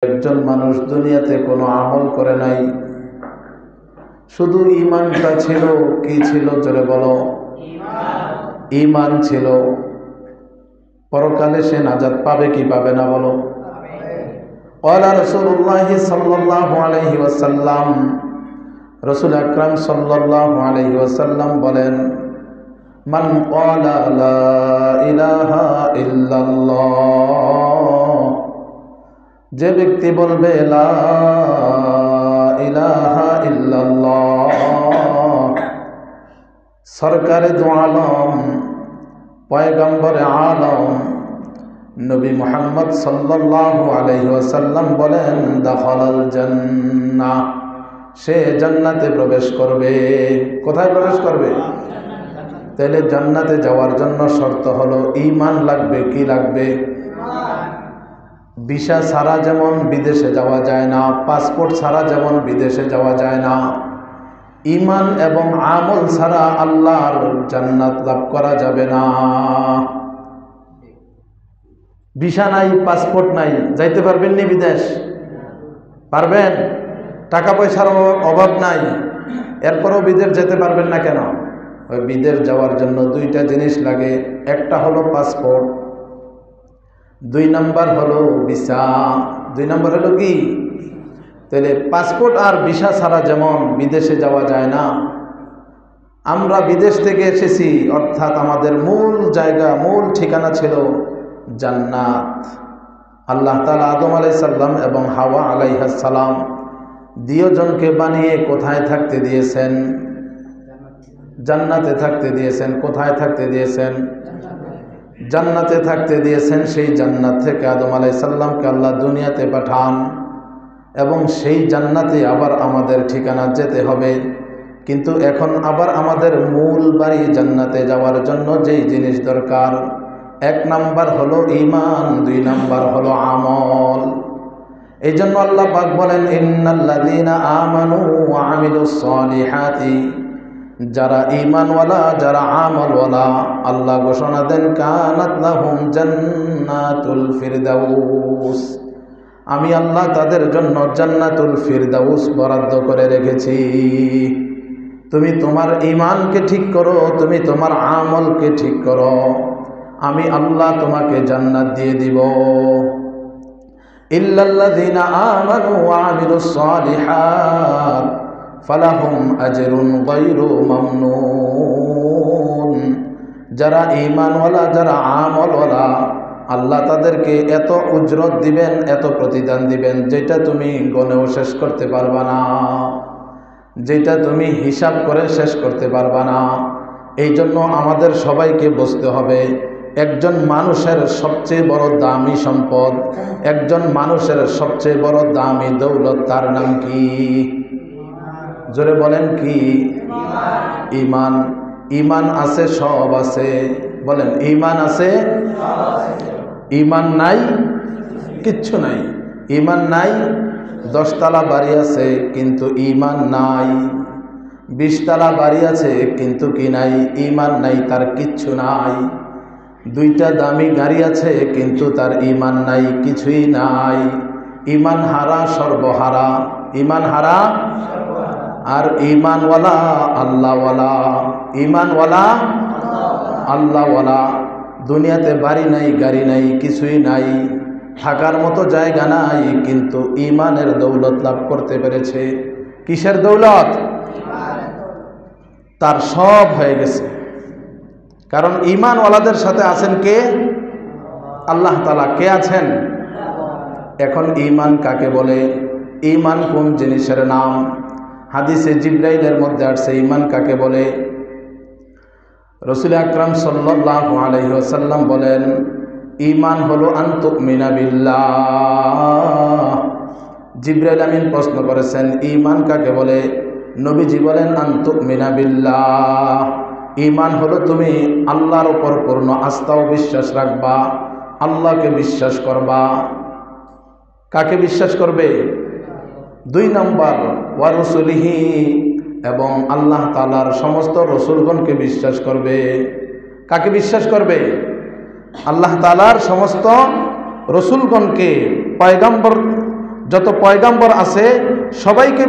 একজন মানুষ দুনিয়াতে কোনো আমল করে নাই, শুধু ঈমানটা ছিল। কি ছিল জোরে বলো? ঈমান ছিল। পরকালে সে নাজাত পাবে কি পাবে না বলো? ক্বালা রাসূলুল্লাহি সাল্লাল্লাহু আলাইহি ওয়াসাল্লাম, রাসূল আকরাম সাল্লাল্লাহু আলাইহি ওয়াসাল্লাম বলেন, মান ক্বালা লা ইলাহা ইল্লাল্লাহ, যে ব্যক্তি বলবে লা ইলাহা ইল্লাল্লাহ, সরকারে দু আলম পয়গম্বরে আলম নবী মুহাম্মদ সাল্লাল্লাহু আলাইহি ওয়াসাল্লাম বলেন, দাখালাল জান্নাহ, সে জান্নাতে প্রবেশ করবে। কোথায় প্রবেশ করবে? তাহলে জান্নাতে যাওয়ার জন্য শর্ত হলো ঈমান লাগবে। কি লাগবে? ভিসা ছাড়া যেমন বিদেশে যাওয়া যায় না, পাসপোর্ট ছাড়া যেমন বিদেশে যাওয়া যায় না, ঈমান এবং আমল ছাড়া আল্লাহর জান্নাত লাভ করা যাবে না। ভিসা নাই, পাসপোর্ট নাই, যাইতে পারবেন নি বিদেশ? পারবেন? টাকা পয়সার অভাব নাই, এরপরও বিদেশ যেতে পারবেন না কেন? ওই বিদেশ যাওয়ার জন্য দুইটা জিনিস লাগে। একটা হলো পাসপোর্ট, দুই নাম্বার হলো ভিসা। দুই নাম্বার হলো কি? তাহলে পাসপোর্ট আর ভিসা ছাড়া যেমন বিদেশে যাওয়া যায় না, আমরা বিদেশ থেকে এসেছি, অর্থাৎ আমাদের মূল জায়গা, মূল ঠিকানা ছিল জান্নাত। আল্লাহ তাআলা আদম আলাইহিস সালাম এবং হাওয়া আলাইহিস সালাম দুজনকে বানিয়ে কোথায় থাকতে দিয়েছেন? জান্নাতে থাকতে দিয়েছেন। কোথায় থাকতে দিয়েছেন? জান্নাতে থাকতে দিয়েছেন। সেই জান্নাত থেকে আদম আলাইহিস সালামকে আল্লাহ দুনিয়াতে পাঠান এবং সেই জান্নাতে আবার আমাদের ঠিকানা যেতে হবে। কিন্তু এখন আবার আমাদের মূল বাড়ি জান্নাতে যাওয়ার জন্য যেই জিনিস দরকার, এক নাম্বার হলো ঈমান, দুই নাম্বার হলো আমল। এই জন্য আল্লাহ পাক বলেন, ইন্নাল্লাযীনা আমানু ওয়া আমিলুস সালিহাতি, যারা ঈমানওয়ালা, যারা আমলওয়ালা, আল্লাহ ঘোষণা দেন, কানাত লাহুম জান্নাতুল ফিরদাউস, আমি আল্লাহ তাদের জন্য জান্নাতুল ফিরদাউস বরাদ্দ করে রেখেছি। তুমি তোমার ঈমানকে ঠিক করো, তুমি তোমার আমলকে ঠিক করো, আমি আল্লাহ তোমাকে জান্নাত দিয়ে দিব। ইল্লাল্লাযীনা আমানু ওয়া আমিলুস সালিহাত ফালাহুম আজরুন গায়রু মামনুন, যারা ঈমানওয়ালা, যারা আমলওয়ালা, আল্লাহ তাদেরকে এত উজরত দিবেন, এত প্রতিদান দিবেন, যেটা তুমি গণেও শেষ করতে পারবা না, যেটা তুমি হিসাব করে শেষ করতে পারবা না। এই জন্য আমাদের সবাইকে বুঝতে হবে, একজন মানুষের সবচেয়ে বড় দামি সম্পদ, একজন মানুষের সবচেয়ে বড় দামি দৌলত, তার নাম কি? জোরে বলেন কি? ঈমান। ঈমান আছে, সব আছে। বলেন, ঈমান আছে, ঈমান নাই, কিচ্ছু নাই। ঈমান নাই, 10 তলা বাড়ি আছে কিন্তু ঈমান নাই, 20 তলা বাড়ি আছে কিন্তু কি নাই? ঈমান নাই, তার কিচ্ছু নাই। 2টা দামি গাড়ি আছে কিন্তু তার ঈমান নাই, কিছুই নাই। ঈমান হারা, সর্বহারা। ঈমান হারা আর ঈমানওয়ালা আল্লাহওয়ালা। ঈমানওয়ালা আল্লাহওয়ালা। দুনিয়াতে বাড়ি নাই, গাড়ি নাই, কিছুই নাই, থাকার মতো জায়গা নাই, কিন্তু ঈমানের দৌলত লাভ করতে পেরেছে। কিসের দৌলত? তার সব হয়ে গেছে। কারণ ঈমানওয়ালাদের সাথে আছেন কে? আল্লাহ তাআলা। কে আছেন? এখন ঈমান কাকে বলে? ঈমান কোন জিনিসের নাম? হাদিসে জিবরাইলের মধ্যে আসছে ঈমান কাকে বলে। রাসূল আকরাম সাল্লাল্লাহু আলাইহি ওয়াসাল্লাম বলেন, ঈমান হলো আন তুমিনা বিল্লাহ। জিবরাইল আমিন প্রশ্ন করেছেন, ঈমান কাকে বলে? নবীজি বলেন, আন তুমিনা বিল্লাহ, ঈমান হলো তুমি আল্লাহর উপর পূর্ণ আস্থা ও বিশ্বাস রাখবা, আল্লাহকে বিশ্বাস করবা। কাকে বিশ্বাস করবে? 2 নম্বর, ওয়া রাসূলিহি, এবং আল্লাহ তাআলার সমস্ত রসুলগণকে বিশ্বাস করবে। কাকে বিশ্বাস করবে? আল্লাহ তাআলার সমস্ত রসুলগণকে, পয়গম্বর যত পয়গাম্বর আছে সবাইকে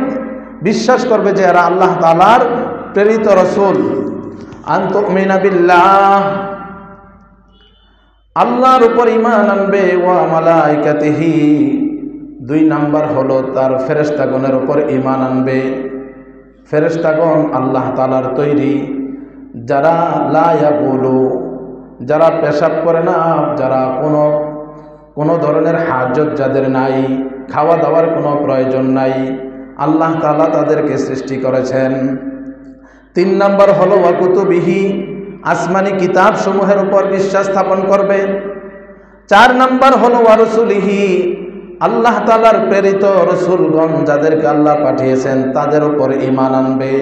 বিশ্বাস করবে যে এরা আল্লাহ তাআলার প্রেরিত রাসূল। আন তুমিনা বিল্লাহ, আল্লাহর উপর ঈমান আনবে, ওয়া মালাইকাতিহি, 2 নাম্বার হলো তার ফেরেশতাগণের উপর ঈমান আনবে। ফেরেশতাগণ আল্লাহ তাআলার তৈরি, যারা লা ইয়াবুলু, যারা পেশাব করে না, যারা কোনো ধরনের হাজত যাদের নাই, খাওয়া দাওয়ার কোনো প্রয়োজন নাই, আল্লাহ তাআলা তাদেরকে সৃষ্টি করেছেন। 3 নাম্বার হলো ওয়া কুতুবিহি, আসমানি কিতাব সমূহের উপর বিশ্বাস স্থাপন করবে। 4 নাম্বার হলো ওয়া রাসূলিহি, আল্লাহ তাআলার প্রেরিত রাসূলগণ যাদেরকে আল্লাহ পাঠিয়েছেন তাদের উপর ঈমান আনবে।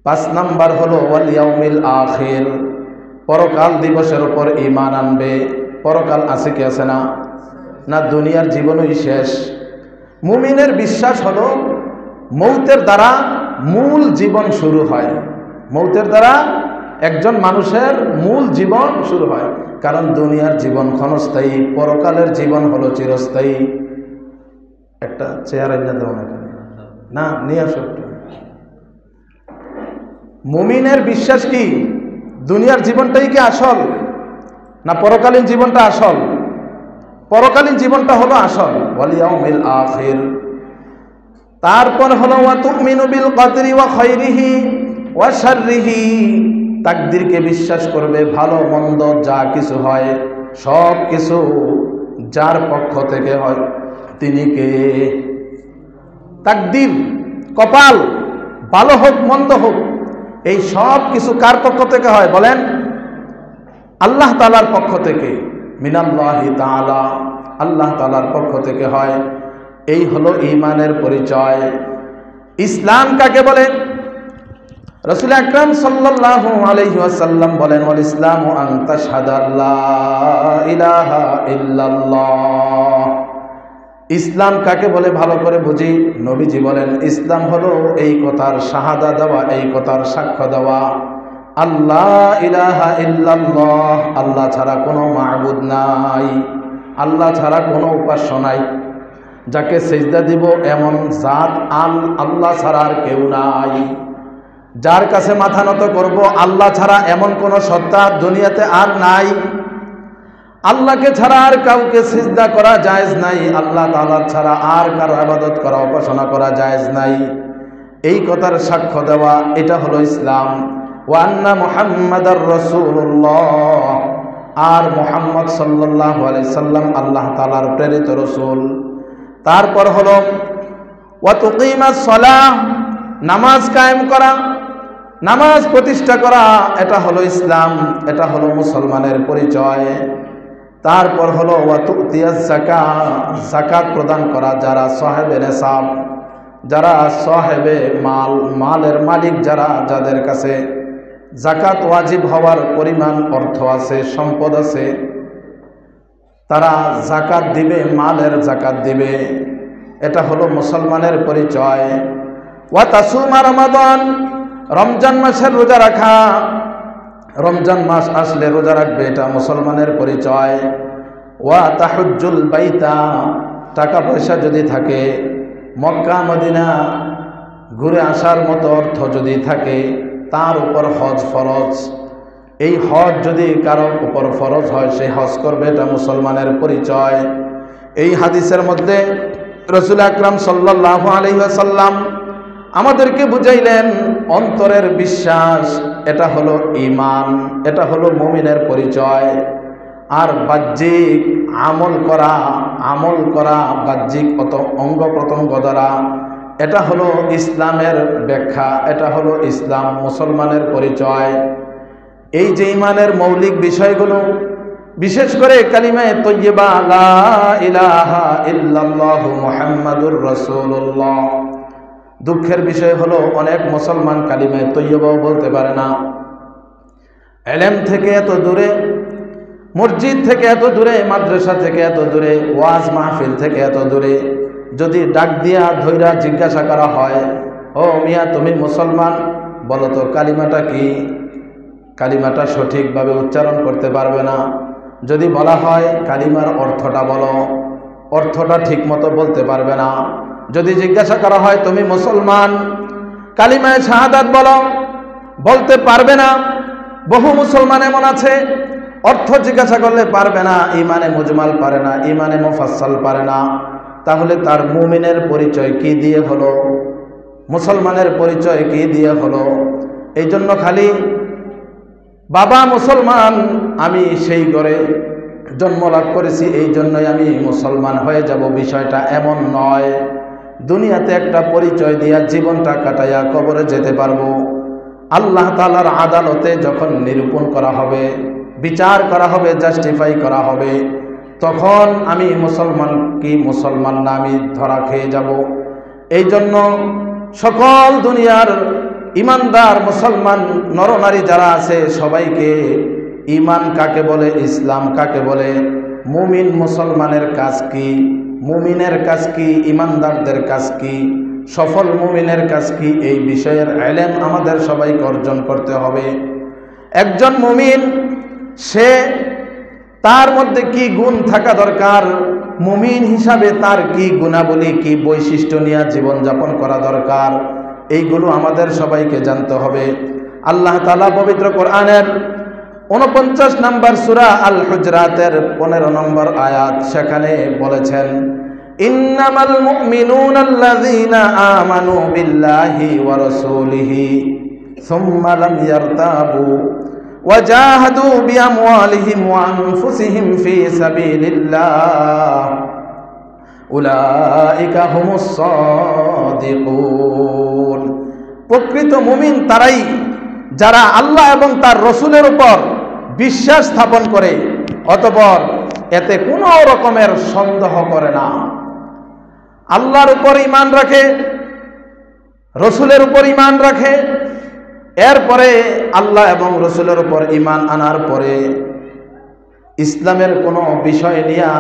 5 নাম্বার হলো ওয়াল ইয়াউমিল আখির, পরকাল দিবসের উপর ঈমান আনবে। পরকাল আছে কি আছে না? না দুনিয়ার জীবনই শেষ। মুমিনের বিশ্বাস হলো মৌতের দ্বারা মূল জীবন শুরু হয়। মৌতের দ্বারা একজন মানুষের মূল জীবন শুরু হয়, কারণ দুনিয়ার জীবন ক্ষণস্থায়ী, পরকালের জীবন হলো চিরস্থায়ী। একটা চেয়ার এনে দাও না, নিয়ে আসো। মুমিনের বিশ্বাস কি দুনিয়ার জীবনটাই কি আসল, না পরকালীন জীবনটা আসল? পরকালীন জীবনটা হলো আসল। ওয়াল ইয়াউমিল আখির। তারপর হলো ওয়া তুমিনু বিল কদরি ওয়া খাইরিহি ওয়া শাররিহি, তাকদীরকে বিশ্বাস করবে, ভালো মন্দ যা কিছু হয় সব কিছু যার পক্ষ থেকে হয় তিনি কে? তাকদীর, কপাল, ভালো হোক মন্দ হোক, এই সব কিছু কার পক্ষ থেকে হয় বলেন? আল্লাহ তাআলার পক্ষ থেকে। মিনাল্লাহি তাআলা, আল্লাহ তাআলার পক্ষ থেকে হয়। এই হলো ঈমানের পরিচয়। ইসলাম কাকে বলে? রাসূল আকরাম সাল্লাল্লাহু আলাইহি ওয়াসাল্লাম বলেন, ওয়াল ইসলামু আন তাশহাদা আল্লা ইলাহা ইল্লাল্লাহ। ইসলাম কাকে বলে ভালো করে বুঝি। নবীজি বলেন, ইসলাম হলো এই কথার শাহাদা দেওয়া, এই কথার সাক্ষ্য দেওয়া, আল্লাহ ইলাহা ইল্লাল্লাহ, আল্লাহ ছাড়া কোনো মাবুদ নাই, আল্লাহ ছাড়া কোনো উপাস্য নাই, যাকে সিজদা দিব এমন জাত আল্লাহ ছাড়া আর কেউ নাই, যার কাছে মাথা নত করব আল্লাহ ছাড়া এমন কোন সত্তা দুনিয়াতে আর নাই, আল্লাহকে ছাড়া আর কাউকে সিজদা করা জায়েজ নাই, আল্লাহ তাআলা ছাড়া আর কারো ইবাদত করা উপাসনা করা জায়েজ নাই, এই কথার সাক্ষ্য দেওয়া, এটা হলো ইসলাম। ওয়া আন্না মুহাম্মাদার রাসূলুল্লাহ, আর মুহাম্মদ সাল্লাল্লাহু আলাইহি সাল্লাম আল্লাহ তাআলার প্রেরিত রাসূল। তারপর হলো ওয়া তুকিমাস সালাহ, নামাজ কায়েম করা, নামাজ প্রতিষ্ঠা করা, এটা হলো ইসলাম, এটা হলো মুসলমানের পরিচয়। তারপর হলো ওয়া তুতিয়াজ যাকাত, যাকাত প্রদান করা, যারা সাহেবে নিসাব, যারা সাহেবে মাল, মালের মালিক যারা, যাদের কাছে যাকাত ওয়াজিব হওয়ার পরিমাণ অর্থ আছে, সম্পদ আছে, তারা যাকাত দিবে, মালের যাকাত দিবে, এটা হলো মুসলমানের পরিচয়। ওয়া তাসুমা রমাদান, রমজান মাসের রোজা রাখা, রমজান মাস আসলে রোজা রাখবে, এটা মুসলমানের পরিচয়। ওয়া তাহুজ্জুল বাইতা, টাকা পয়সা যদি থাকে, মক্কা মদিনা ঘুরে আসার মতো অর্থ যদি থাকে, তার উপর হজ ফরজ, এই হজ যদি কারো উপর ফরজ হয় সে হজ করবে, এটা মুসলমানের পরিচয়। এই হাদিসের মধ্যে রাসূল আকরাম সাল্লাল্লাহু আলাইহি ওয়াসাল্লাম আমাদেরকে বুঝাইলেন অন্তরের বিশ্বাস, এটা হলো ঈমান, এটা হলো মুমিনের পরিচয়। আর বাহ্যিক আমল করা বাহ্যিক অঙ্গ প্রত্যঙ্গ দ্বারা, এটা হলো ইসলামের ব্যাখ্যা, এটা হলো ইসলাম, মুসলমানের পরিচয়। এই যে ঈমানের মৌলিক বিষয়গুলো, বিশেষ করে কালিমায়ে তয়্যিবা লা ইলাহা ইল্লাল্লাহু মুহাম্মাদুর রাসূলুল্লাহ, দুঃখের বিষয় হলো অনেক মুসলমান কালিমায়ে তয়্যিবাও বলতে পারে না। ইলম থেকে এত দূরে, মসজিদ থেকে এত দূরে, মাদ্রাসা থেকে এত দূরে, ওয়াজ মাহফিল থেকে এত দূরে, যদি ডাক দিয়া ধৈরা জিজ্ঞাসা করা হয়, ও মিয়া তুমি মুসলমান, বলো তো কালিমাটা কি, কালিমাটা সঠিকভাবে উচ্চারণ করতে পারবে না। যদি বলা হয় কালিমার অর্থটা বলো, অর্থটা ঠিক মতো বলতে পারবে না। যদি জিজ্ঞাসা করা হয় তুমি মুসলমান, কালিমায়ে শাহাদাত বলো, বলতে পারবে না। বহু মুসলমান এমন আছে অর্থ জিজ্ঞাসা করলে পারবে না, ইমানে মুজমাল পারে না, ইমানে মুফাসসাল পারে না। তাহলে তার মুমিনের পরিচয় কি দিয়ে হলো? মুসলমানের পরিচয় কি দিয়ে হলো? এই জন্য খালি বাবা মুসলমান, আমি সেই ঘরে জন্ম লাভ করেছি এই জন্যই আমি মুসলমান হয়ে যাব, বিষয়টা এমন নয়। দুনিয়াতে একটা পরিচয় দিয়া জীবনটা কাটাইয়া কবরে যেতে পারবো। আল্লাহ তাআলার আদালতে যখন নিরূপণ করা হবে, বিচার করা হবে, জাস্টিফাই করা হবে, তখন আমি মুসলমান কি মুসলমান না আমি ধরা খেয়ে যাব। এই জন্য সকল দুনিয়ার ইমানদার মুসলমান নরনারী যারা আছে সবাইকে ইমান কাকে বলে, ইসলাম কাকে বলে, মুমিন মুসলমানের কাজ কি, মুমিনের কাজ কি, ইমানদারদের কাজ কি, সফল মুমিনের কাজ কি, এই বিষয়ের ইলম আমাদের সবাইকে অর্জন করতে হবে। একজন মুমিন সে তার মধ্যে কি গুণ থাকা দরকার, মুমিন হিসাবে তার কি গুণাবলী, কি বৈশিষ্ট্য নিয়ে জীবনযাপন করা দরকার, এইগুলো আমাদের সবাইকে জানতে হবে। আল্লাহ তাআলা পবিত্র কোরআনের 49 নম্বর সূরা আল হুজরাতের 15 নম্বর আয়াত, সেখানে বলেছেন ইন্নামাল মুমিনুনা আল্লাযীনা আমানু বিল্লাহি ওয়া রাসূলিহি সুম্মা লাম ইয়ারতাবু ওয়া জাহাদু বিআমওয়ালিহিম ওয়া আনফুসিহিম ফি সাবিলিল্লাহ উলাইকা হুমুস সাদিকুন। প্রকৃত মুমিন তারাই যারা আল্লাহ এবং তার রসুলের উপর বিশ্বাস স্থাপন করে, অতঃপর এতে কোনো রকমের সন্দেহ করে না, আল্লাহর উপর ঈমান রাখে, রসুলের উপর ঈমান রাখে, এরপরে আল্লাহ এবং রসুলের উপর ঈমান আনার পরে ইসলামের কোনো বিষয় নিয়ে,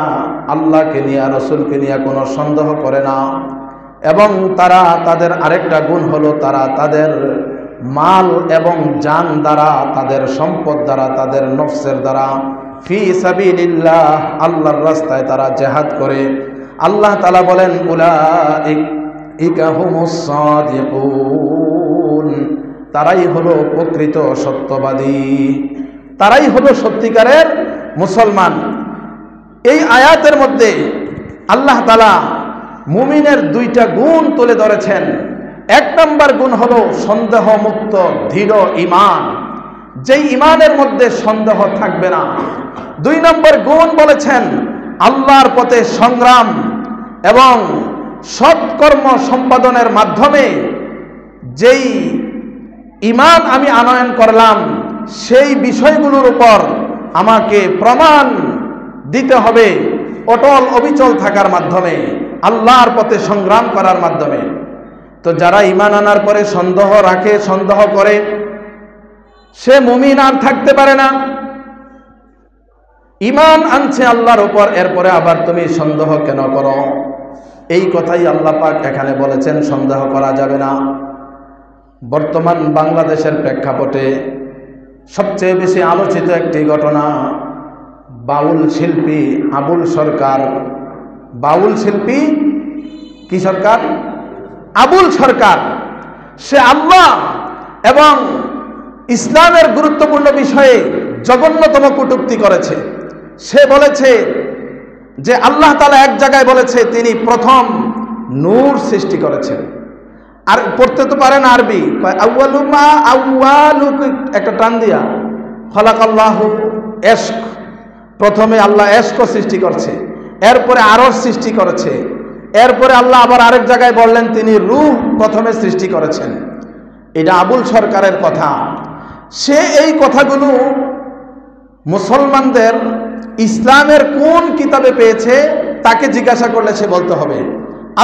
আল্লাহকে নিয়ে, রসুলকে নিয়ে কোনো সন্দেহ করে না। এবং তারা তাদের আরেকটা গুণ হলো তারা তাদের মাল এবং জান দ্বারা, তাদের সম্পদ দ্বারা, তাদের নফসের দ্বারা ফি সাবিলিল্লাহ, আল্লাহর রাস্তায় তারা জিহাদ করে। আল্লাহ তাআলা বলেন উলাইকা হুমুস সাদিকুন, তারাই হলো প্রকৃত সত্যবাদী, তারাই হলো সত্যিকারের মুসলমান। এই আয়াতের মধ্যে আল্লাহ তাআলা মুমিনের দুইটা গুণ তুলে ধরেছেন। এক নম্বর গুণ হলো সন্দেহ মুক্ত দৃঢ় ঈমান, যেই ঈমানের মধ্যে সন্দেহ থাকবে না। দুই নম্বর গুণ বলেছেন আল্লাহর পথে সংগ্রাম এবং সৎকর্ম সম্পাদনের মাধ্যমে যেই ঈমান আমি আনয়ন করলাম, সেই বিষয়গুলোর উপর আমাকে প্রমাণ দিতে হবে অটল অবিচল থাকার মাধ্যমে, আল্লাহর পথে সংগ্রাম করার মাধ্যমে। তো যারা ঈমান আনার পরে সন্দেহ রাখে, সন্দেহ করে, সে মুমিন আর থাকতে পারে না। ঈমান আনছে আল্লাহর উপর, এরপরে আবার তুমি সন্দেহ কেন করো? এই কথাই আল্লাহ পাক এখানে বলেছেন, সন্দেহ করা যাবে না। বর্তমান বাংলাদেশের প্রেক্ষাপটে সবচেয়ে বেশি আলোচিত একটি ঘটনা, বাউল শিল্পী আবুল সরকার, বাউল শিল্পী কি সরকার? আবুল সরকার। সে আল্লাহ এবং ইসলামের গুরুত্বপূর্ণ বিষয়ে জঘন্যতম কটূক্তি করেছে। সে বলেছে যে আল্লাহ তাআলা এক জায়গায় বলেছে তিনি প্রথম নূর সৃষ্টি করেছেন, আর পড়তে তো পারেন আরবি, আউয়ালু মা আউয়ালু একটা টান দিয়া খলাকাল্লাহু ইশক, প্রথমে আল্লাহ ইশক সৃষ্টি করছে, এরপরে আরশ সৃষ্টি করেছে, এরপরে আল্লাহ আবার আরেক জায়গায় বললেন তিনি রূহ প্রথমে সৃষ্টি করেছেন। এটা আবুল সরকারের কথা। সে এই কথাগুলো মুসলমানদের ইসলামের কোন কিতাবে পেয়েছে তাকে জিজ্ঞাসা করলে সে বলতে হবে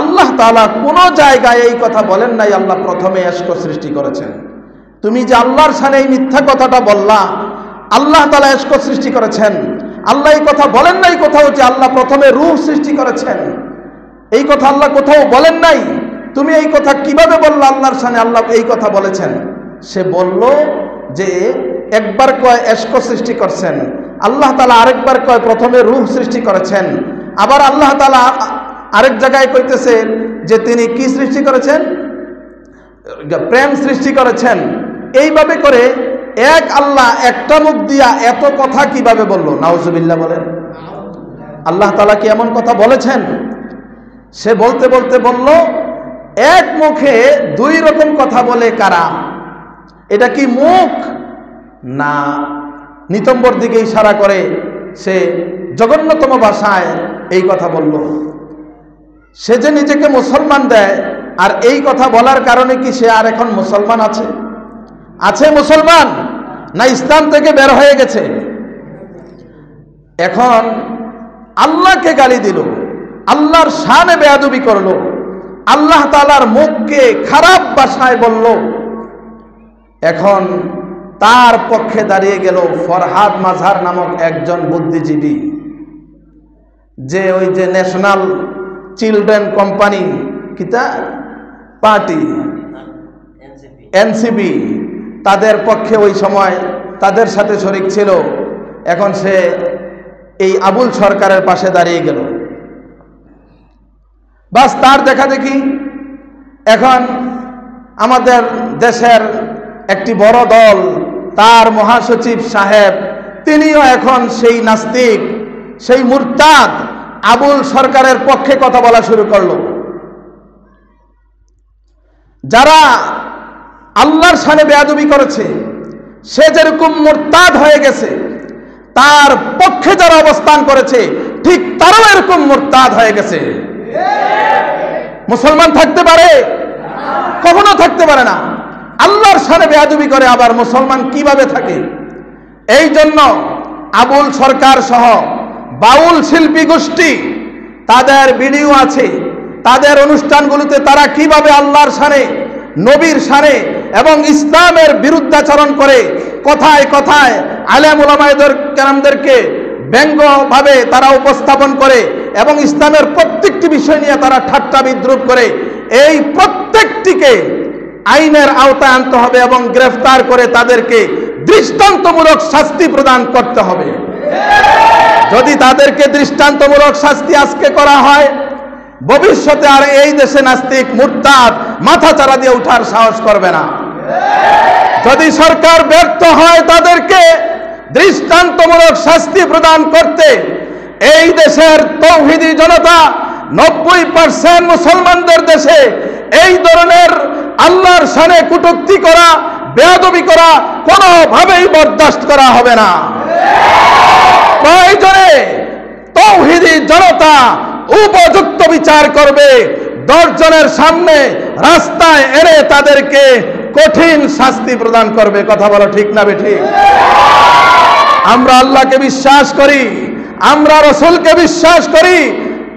আল্লাহ তাআলা কোন জায়গায় এই কথা বলেন নাই আল্লাহ প্রথমে ইশক সৃষ্টি করেছেন। তুমি যে আল্লাহর সামনে এই মিথ্যা কথাটা বললা, আল্লাহ তাআলা ইশক সৃষ্টি করেছেন, আল্লাহ এই কথা বলেন নাই কোথাও যে আল্লাহ প্রথমে রূহ সৃষ্টি করেছেন, এই কথা আল্লাহ কোথাও বলেন নাই। তুমি এই কথা কিভাবে বললা আল্লাহর সামনে আল্লাহ এই কথা বলেছেন? সে বলল যে একবার কয় ইশক সৃষ্টি করছেন, আল্লাহ তাআলা আরেকবার কয় প্রথমে রূহ সৃষ্টি করেছেন, আবার আল্লাহ তাআলা আরেক জায়গায় কইতেছে যে তিনি কি সৃষ্টি করেছেন, প্রেম সৃষ্টি করেছেন। এইভাবে করে এক আল্লাহ একটা মুখ দিয়া এত কথা কিভাবে বলল? নাউজুবিল্লাহ বলেন। আল্লাহ তাআলা কি এমন কথা বলেছেন? সে বলতে বলতে বলল, এক মুখে দুই রকম কথা বলে কারা? এটা কি মুখ না নিতম্বর দিকে ইশারা করে সে জঘন্যতম ভাষায় এই কথা বলল? সে যে নিজেকে মুসলমান দেয়, আর এই কথা বলার কারণে কি সে আর এখন মুসলমান আছে? আছে মুসলমান, না ইসলাম থেকে বের হয়ে গেছে? এখন আল্লাহকে গালি দিল, আল্লাহর শানে বেয়াদবি করলো, আল্লাহ তাআলার মুখকে খারাপ ভাষায় বলল। এখন তার পক্ষে দাঁড়িয়ে গেল ফরহাদ মাঝহার নামক একজন বুদ্ধিজীবী, যে ওই যে ন্যাশনাল চিলড্রেন কোম্পানি কিতা পার্টি এনসিপি, তাদের পক্ষে ওই সময় তাদের সাথে শরিক ছিল। এখন সে এই আবুল সরকারের পাশে দাঁড়িয়ে গেল। বাস তার দেখা দেখি এখন আমাদের দেশের একটি বড় দল, তার মহাসচিব সাহেব, তিনিও এখন সেই নাস্তিক, সেই মুরতাদ আবুল সরকারের পক্ষে কথা বলা শুরু করলো। যারা আল্লাহর শানে বেয়াদবি করেছে, সে যেরকম মুরতাদ হয়ে গেছে, তার পক্ষে যারা অবস্থান করেছে ঠিক তারাও এরকম মুরতাদ হয়ে গেছে। মুসলমান থাকতে পারে? কখনো থাকতে পারে না। আল্লাহর শানে বেয়াদবি করে আবার মুসলমান কিভাবে থাকে? এই জন্য আবুল সরকার সহ বাউল শিল্পী গোষ্ঠী, তাদের ভিডিও আছে, তাদের অনুষ্ঠানগুলোতে তারা কিভাবে আল্লাহর শানে, নবীর শানে এবং ইসলামের বিরুদ্ধাচরণ করে, কথায় কথায় আলেম উলামায়ে কেরামদেরকে ব্যঙ্গভাবে তারা উপস্থাপন করে এবং ইসলামের প্রত্যেকটি বিষয় নিয়ে তারা ঠাট্টা বিদ্রুপ করে। এই প্রত্যেকটিকে আইনের আওতায় আনতে হবে এবং গ্রেফতার করে তাদেরকে দৃষ্টান্তমূলক শাস্তি প্রদান করতে হবে। যদি তাদেরকে দৃষ্টান্তমূলক শাস্তি আজকে করা হয়, ভবিষ্যতে আর এই দেশে নাস্তিক মুরতাদ মাথা চারা দিয়ে উঠার সাহস করবে না। যদি সরকার ব্যর্থ হয় তাদেরকে দৃষ্টান্তমূলক শাস্তি প্রদান করতে, এই দেশের তৌহিদি জনতা 90% মুসলমানদের দেশে এই ধরনের আল্লাহর শানে কটূক্তি করা, বেয়াদবি করা কোনোভাবেই বরদাস্ত করা হবে না। প্রয়োজনে তৌহিদি জনতা উপযুক্ত বিচার করবে, 10 জনের সামনে রাস্তায় এনে তাদেরকে কঠিন শাস্তি প্রদান করবে। কথা বলো ঠিক না বেঠিক? আমরা আল্লাহকে বিশ্বাস করি, আমরা রাসূলকে বিশ্বাস করি,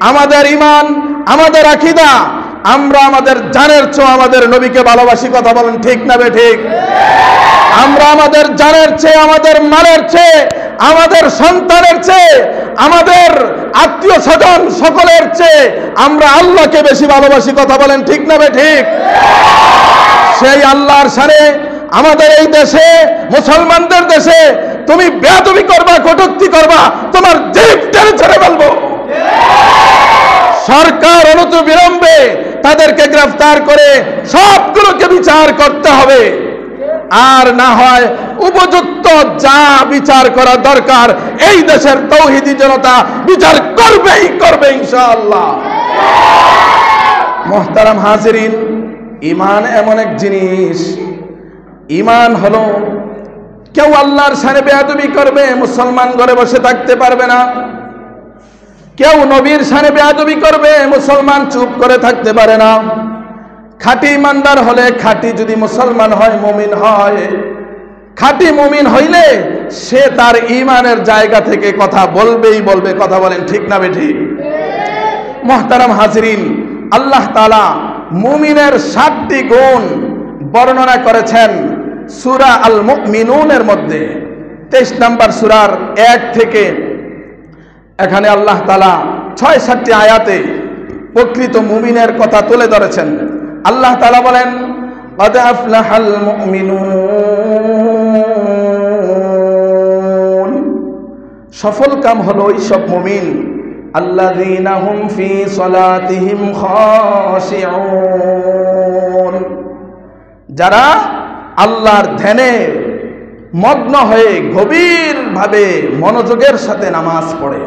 আমাদের ঈমান, আমাদের আকীদা, আমরা আমাদের জানের চেয়ে আমাদের নবীকে ভালোবাসি। কথা বলেন ঠিক না বেঠিক? আমরা আমাদের জানের চেয়ে, আমাদের মালের চেয়ে, আমাদের সন্তানের চেয়ে, আমাদের আত্মীয় স্বজন সকলের চেয়ে আমরা আল্লাহকে বেশি ভালোবাসি। কথা বলেন ঠিক না বেঠিক? সেই আল্লাহর শানে আমাদের এই দেশে, মুসলমানদের দেশে তুমি বেয়াদবি করবা, কটূক্তি করবা, তোমার জিভ টেনে ছেড়ে ফেলবো। সরকার অনতিবিলম্বে তাদেরকে গ্রেফতার করে সবগুলোকে বিচার করতে হবে, আর না হয় উপযুক্ত যা বিচার করা দরকার এই দেশের তৌহিদি জনতা বিচার করবেই করবে ইনশাআল্লাহ। মুহতারাম হাজিরিন, ঈমান এমন এক জিনিস, ঈমান হলো কেউ আল্লাহর শানে বেয়াদবি করবে, মুসলমান ঘরে বসে থাকতে পারবে না। কেউ নবীর শানে বেয়াদবি করবে, মুসলমান চুপ করে থাকতে পারে না। খাঁটি ইমানদার হলে, খাঁটি যদি মুসলমান হয়, মুমিন হয়, খাঁটি মুমিন হইলে সে তার ঈমানের জায়গা থেকে কথা বলবেই বলবে। কথা বলেন ঠিক না বেঠিক? মুহতারাম হাজিরিন, আল্লাহ তাআলা মুমিনের 7টি গুণ বর্ণনা করেছেন সূরা আল মুমিনুনের মধ্যে 23 নম্বর সূরার 1 থেকে। এখানে আল্লাহ তাআলা 6-7টি আয়াতে প্রকৃত মুমিনের কথা তুলে ধরেছেন। আল্লাহ তাআলা বলেন, قد أفلح المؤمنون, সফল কাম হলো ওই সব মুমিন। আল্লাযীনা হুম ফী সালাতিহিম খাশিউন, যারা আল্লাহর ধ্যানে মগ্ন হয়ে গভীরভাবে মনোযোগের সাথে নামাজ পড়ে।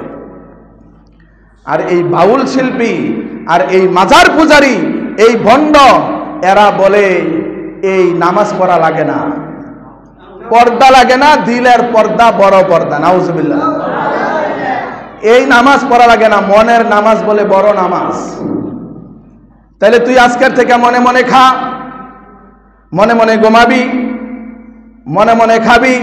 আর এই বাউল শিল্পী আর এই মাজার পূজারী, এই ভণ্ড, এরা বলে এই নামাজ পড়া লাগে না, পর্দা লাগে না, দিলের পর্দা বড় পর্দা। নাউজুবিল্লাহ। এই নামাজ পড়া লাগে না, মনের নামাজ বলে বড় নামাজ। তাহলে তুই আজকের থেকে মনে মনে খা, মনে মনে ঘুমাবি, মনে মনে খাবি,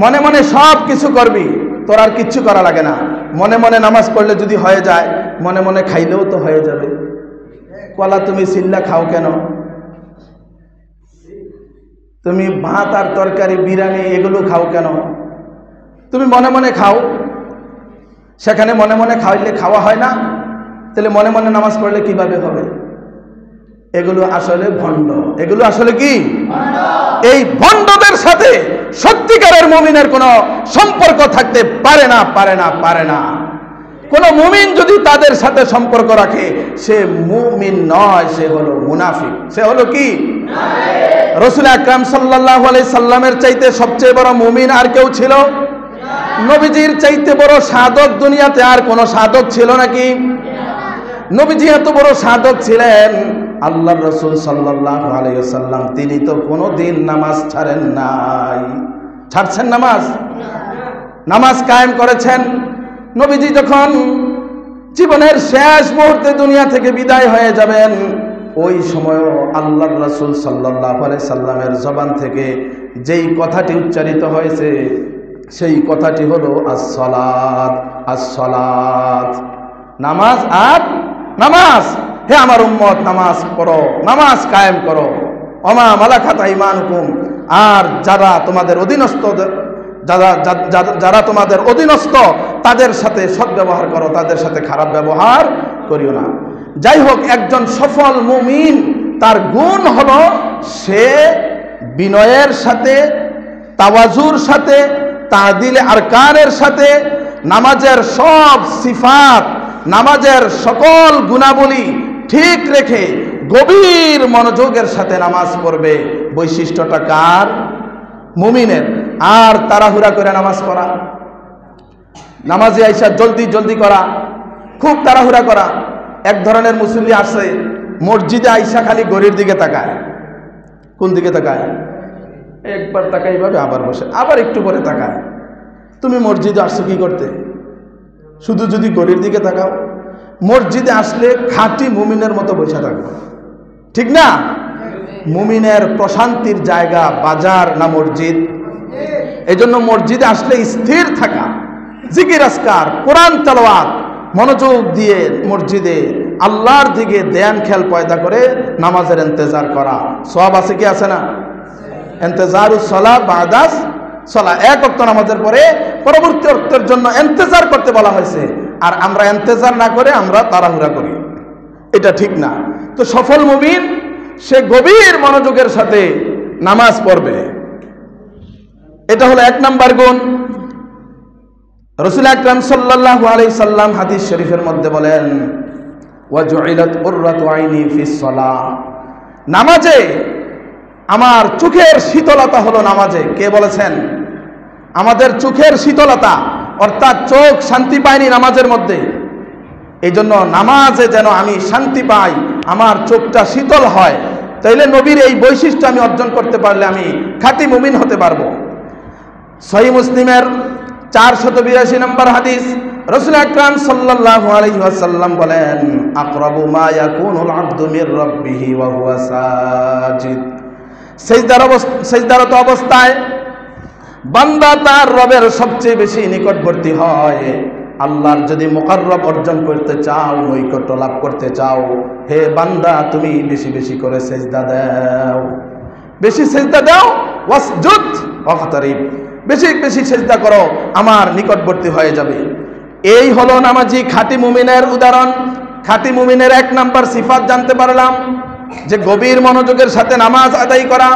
মনে মনে সব কিছু করবি, তোর আর কিচ্ছু করা লাগে না। মনে মনে নামাজ পড়লে যদি হয়ে যায়, মনে মনে খাইলেও তো হয়ে যাবে। কলা তুমি সিল্লা খাও কেন? তুমি ভাত আর তরকারি, বিরিয়ানি এগুলো খাও কেন? তুমি মনে মনে খাও, সেখানে মনে মনে খাইলে খাওয়া হয় না, তাহলে মনে মনে নামাজ পড়লে কিভাবে হবে? এগুলো আসলে ভণ্ড। এগুলো আসলে কি? এই ভণ্ডদের সাথে সত্যিকারের মুমিনের কোনো সম্পর্ক থাকতে পারে না, পারে না, পারে না। কোন মুমিন যদি তাদের সাথে সম্পর্ক রাখে, সে মুমিন নয়, সে হলো মুনাফিক। সে হলো কি? রাসূল আকরাম সাল্লাল্লাহু আলাইহি সাল্লামের চাইতে সবচেয়ে বড় মুমিন আর কেউ ছিল? নবীজির চাইতে বড় সাধক দুনিয়াতে আর কোন সাধক ছিল নাকি? নবীজি এত বড় সাধক ছিলেন, আল্লাহর রাসূল সাল্লাল্লাহু আলাইহি ওয়াসাল্লাম তিনি তো কোনোদিন নামাজ ছাড়েন নাই। ছাড়ছেন নামাজ? নামাজ কায়েম করেছেন। নবীজি যখন জীবনের শেষ মুহূর্তে দুনিয়া থেকে বিদায় হয়ে যাবেন, ওই সময়ও আল্লাহর রাসূল সাল্লাল্লাহু আলাইহি সাল্লামের জবান থেকে যেই কথাটি উচ্চারিত হয়েছে, সেই কথাটি হলো আস-সালাত, আস-সালাত। নামাজ আর নামাজ। হে আমার উম্মত, নামাজ পড়ো, নামাজ কায়েম করো। ওমা মালাকাত আইমানুকুম, আর যারা তোমাদের অধীনস্থ, যারা তোমাদের অধীনস্থ তাদের সাথে সদ্ব্যবহার করো, তাদের সাথে খারাপ ব্যবহার করিও না। যাই হোক, একজন সফল মুমিন তার গুণ হলো সে বিনয়ের সাথে, তাওয়াজুর সাথে, তাদিলে আরকানের সাথে নামাজের সব সিফাত, নামাজের সকল গুণাবলী ঠিক রেখে গভীর মনোযোগের সাথে নামাজ পড়বে। বৈশিষ্ট্যটা কার? মুমিনের। আর তাড়াহুড়া করে নামাজ পড়া, নামাজে আইসা জলদি জলদি করা, খুব তাড়াহুড়া করা। এক ধরনের মুসল্লি আসে, মসজিদে আইসা খালি ঘড়ির দিকে তাকায়। কোন দিকে তাকায়? একবার তাকায় এইভাবে, আবার বসে, আবার একটু পরে তাকায়। তুমি মসজিদে আসছো কি করতে? শুধু যদি ঘড়ির দিকে তাকাও। মসজিদে আসলে খাঁটি মুমিনের মতো বসে থাকো, ঠিক না? মুমিনের প্রশান্তির জায়গা বাজার না মসজিদ? এই জন্য মসজিদে আসলে স্থির থাকা, জিকির আজকার, কোরআন তেলাওয়াত, মনোযোগ দিয়ে মসজিদে আল্লাহর দিকে ধ্যান খেয়াল পয়দা করে নামাজের ইন্তজার করা। সওয়াব আছে কি আছে না? ইন্তজারুস সালাত বাদাস সালাত, এক ওয়াক্ত নামাজের পরে পরবর্তী ওয়াক্তের জন্য ইন্তজার করতে বলা হয়েছে। আর আমরা ইন্তজার না করে আমরা তাড়াহুড়া করি, এটা ঠিক না। তো সফল মুমিন সে গভীর মনোযোগের সাথে নামাজ পড়বে, এটা হলো এক নাম্বার গুণ। রাসূল আকরাম সাল্লাল্লাহু আলাইহি সাল্লাম হাদিস শরীফের মধ্যে বলেন, ওয়া জুইলাত কুররাতু আইনি ফিস সালাহ, নামাজে আমার চোখের শীতলতা হলো নামাজে। কে বলেছেন? আমাদের চোখের শীতলতা, অর্থাৎ চোখ শান্তি পায়নি নামাজের মধ্যে। এই জন্য নামাজে যেন আমি শান্তি পাই, আমার চোখটা শীতল হয়, তাইলে নবীর এই বৈশিষ্ট্য আমি অর্জন করতে পারলে আমি খাঁটি মুমিন হতে পারবো। সহিহ মুসলিমের 482 নম্বর হাদিস, রাসূল আকরাম সাল্লাল্লাহু আলাইহি ওয়াসাল্লাম বলেন, আকরাবু মা ইয়াকুনুল আবদু মির রাব্বিহি ওয়া হুয়া সাজিদ, সিজদারত অবস্থায় বান্দা তার রবের সবচেয়ে বেশি নিকটবর্তী হয়। আল্লাহর যদি মুকাররব অর্জন করতে চাও, নৈকট্য লাভ করতে চাও, হে বান্দা তুমি বেশি বেশি করে সিজদা দাও, বেশি সিজদা দাও। ওয়াসজুদ ওয়াকতারিব, বেশি বেশি সিজদা করো, আমার নিকটবর্তী হয়ে যাবে। এই হলো নামাজি খাঁটি মুমিনের উদাহরণ। খাঁটি মুমিনের এক নাম্বার সিফাত জানতে পারলাম যে গভীর মনোযোগের সাথে নামাজ আদায় করা।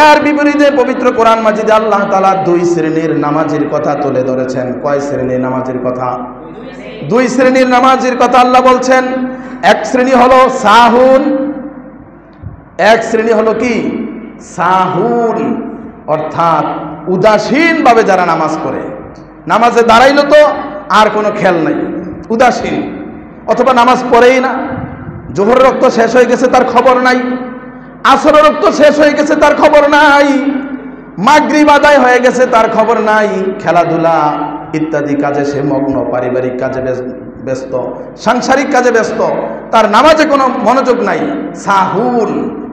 এর বিপরীতে পবিত্র কোরআন মাজিদে আল্লাহ তাআলা দুই শ্রেণীর নামাজের কথা তুলে ধরেছেন। কয় শ্রেণীর নামাজের কথা? দুই শ্রেণীর নামাজির কথা আল্লাহ বলছেন। এক শ্রেণী হলো সাহুন, এক শ্রেণী হলো কি সাহুন, অর্থাৎ উদাসীনভাবে যারা নামাজ পড়ে। নামাজে দাঁড়াইলো তো আর কোনো খেয়াল নাই, উদাসীন, অথবা নামাজ পড়েই না। জোহর রক্ত শেষ হয়ে গেছে তার খবর নাই, আসর রক্ত শেষ হয়ে গেছে তার খবর নাই, মাগরিব আদায় হয়ে গেছে তার খবর নাই, খেলাধুলা ইত্যাদি কাজে সে মগ্ন, পারিবারিক কাজে ব্যস্ত, সাংসারিক কাজে ব্যস্ত, তার নামাজে কোনো মনোযোগ নাই। সাহুন,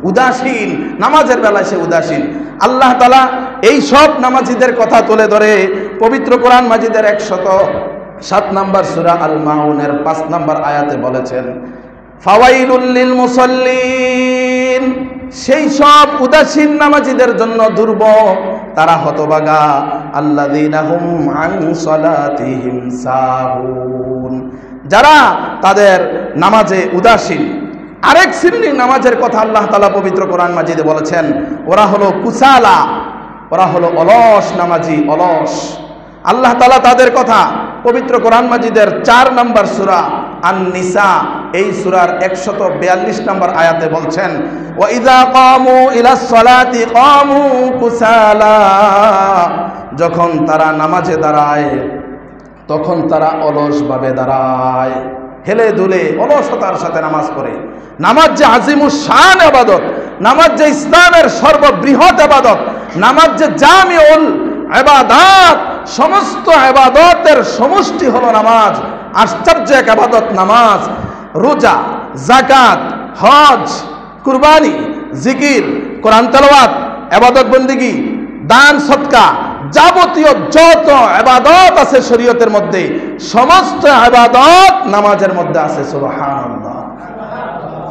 উদাসীন, নামাজের বেলায় সে উদাসীন। আল্লাহ তাআলা এই সব নামাজীদের কথা তুলে ধরে পবিত্র কোরআন মাজিদের 107 নম্বর সূরা আল মাউনের 5 নম্বর আয়াতে বলেছেন, ফাওয়াইলুল লিল মুসাল্লিন, সেই সব উদাসীন নামাজীদের জন্য দুর্ভোগ, তারা হতভাগা, আল্লাযীনা হুম আন সালাতিহিম সাহুন, যারা তাদের নামাজে উদাসীন। আরেক শ্রেণীর নামাজের কথা আল্লাহ তাআলা পবিত্র কোরআন মাজিদে বলেছেন, ওরা হলো কুসালা, ওরা হলো অলস নামাজি, অলস। আল্লাহ তাআলা তাদের কথা পবিত্র কোরআন মাজিদের 4 নম্বর সূরা আন-নিসা, এই সূরার 142 নম্বর আয়াতে বলছেন, ওয়া ইযা কামু ইলাস সালাতি কামু কুসালা, যখন তারা নামাজে দাঁড়ায় তখন তারা অলসভাবে দাঁড়ায়, হেলে দুলে অলসতার সাথে নামাজ পড়ে। নামাজ যে আজিমুস শান ইবাদত, নামাজ যে ইসলামের সর্ববৃহৎ ইবাদত, নামাজ যে জামিউল ইবাদাত, সমস্ত ইবাদতের সমষ্টি হলো নামাজ। আশ্চর্য এক ইবাদত নামাজ। রোজা, যাকাত, হজ, কুরবানি, জিকির, কোরআন তেলাওয়াত, ইবাদত বন্দেগী, দান সদকা, যাবতীয় যত ইবাদত আছে শরীয়তের মধ্যে, সমস্ত ইবাদত নামাজের মধ্যে আছে। সুবহানাল্লাহ।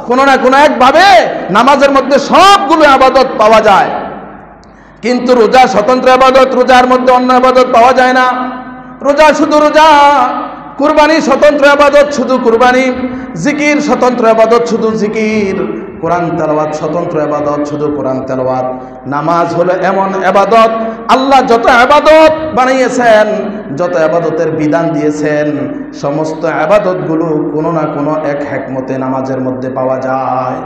কোন না কোন একভাবে নামাজের মধ্যে সবগুলো ইবাদত পাওয়া যায়, কিন্তু রোজা স্বতন্ত্র ইবাদত, রোজার মধ্যে অন্য ইবাদত পাওয়া যায় না। রোজা শুধু রোজা, কুরবানি স্বতন্ত্র ইবাদত, শুধু কুরবানি, জিকির স্বতন্ত্র ইবাদত, শুধু জিকির, কোরআন তেলাওয়াত স্বতন্ত্র ইবাদত, শুধু কোরআন তেলাওয়াত। নামাজ হলো এমন ইবাদত, আল্লাহ যত ইবাদত বানিয়েছেন, যত ইবাদতের বিধান দিয়েছেন, সমস্ত ইবাদতগুলো কোনো না কোনো এক হিকমতে নামাজের মধ্যে পাওয়া যায়।